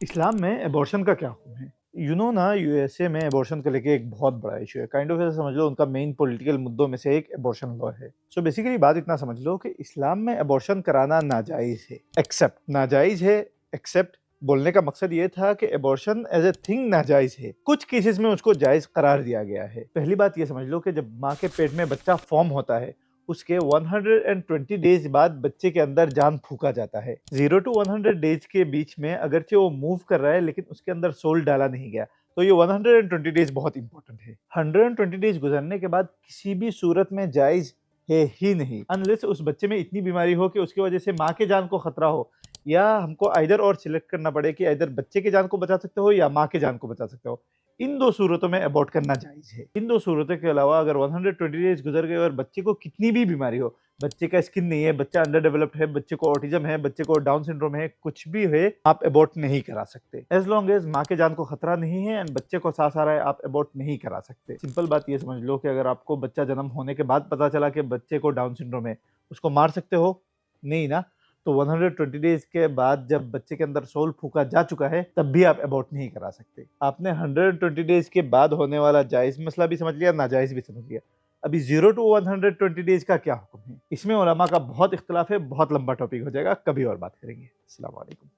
इस्लाम में एबॉर्शन का क्या हुक्म है? ना यूएसए में एबॉर्शन को लेके एक बहुत बड़ा इशू है। काइंड ऑफ ऐसा समझ लो उनका मेन पॉलिटिकल मुद्दों में से एक एबॉर्शन लॉ है। सो बेसिकली बात इतना समझ लो कि इस्लाम में एबॉर्शन कराना नाजायज है, एक्सेप्ट नाजायज है, एक्सेप्ट बोलने का मकसद ये था कि एबॉर्शन एज ए थिंग नाजायज है, कुछ केसेस में उसको जायज करार दिया गया है। पहली बात ये समझ लो कि जब माँ के पेट में बच्चा फॉर्म होता है उसके 120 डेज बाद बच्चे के अंदर जान फूका जाता है। 0 टू 100 डेज के बीच में अगरचे वो मूव कर रहा है लेकिन उसके अंदर सोल डाला नहीं गया, तो ये 120 डेज बहुत इंपॉर्टेंट है। 120 डेज गुजरने के बाद किसी भी सूरत में जायज है ही नहीं, अनलेस उस बच्चे में इतनी बीमारी हो कि उसकी वजह से माँ के जान को खतरा हो, या हमको आइदर और सिलेक्ट करना पड़े कि आइदर बच्चे के जान को बचा सकते हो या माँ के जान को बचा सकते हो। इन दो सूरतों में अबॉर्ट करना जायज है। इन दो सूरतों के अलावा अगर 120 डेज गुजर गए और बच्चे को कितनी भी बीमारी हो, बच्चे का स्किन नहीं है, बच्चा अंडर डेवलप्ड है, बच्चे को ऑटिज्म है, बच्चे को डाउन सिंड्रोम है, कुछ भी है, आप अबॉर्ट नहीं करा सकते। एज लॉन्ग एज माँ के जान को खतरा नहीं है एंड बच्चे को सांस आ रहा है, आप अबॉर्ट नहीं करा सकते। सिंपल बात ये समझ लो कि अगर आपको बच्चा जन्म होने के बाद पता चला कि बच्चे को डाउन सिंड्रोम है, उसको मार सकते हो? नहीं ना। तो 120 डेज के बाद जब बच्चे के अंदर सोल फूका जा चुका है तब भी आप अबॉर्ट नहीं करा सकते। आपने 120 डेज के बाद होने वाला जायज मसला भी समझ लिया, नाजायज भी समझ लिया। अभी 0 टू 120 डेज का क्या हुक्म है, इसमें उलमा का बहुत इख्तिलाफ है, बहुत लंबा टॉपिक हो जाएगा, कभी और बात करेंगे। अस्सलाम वालेकुम।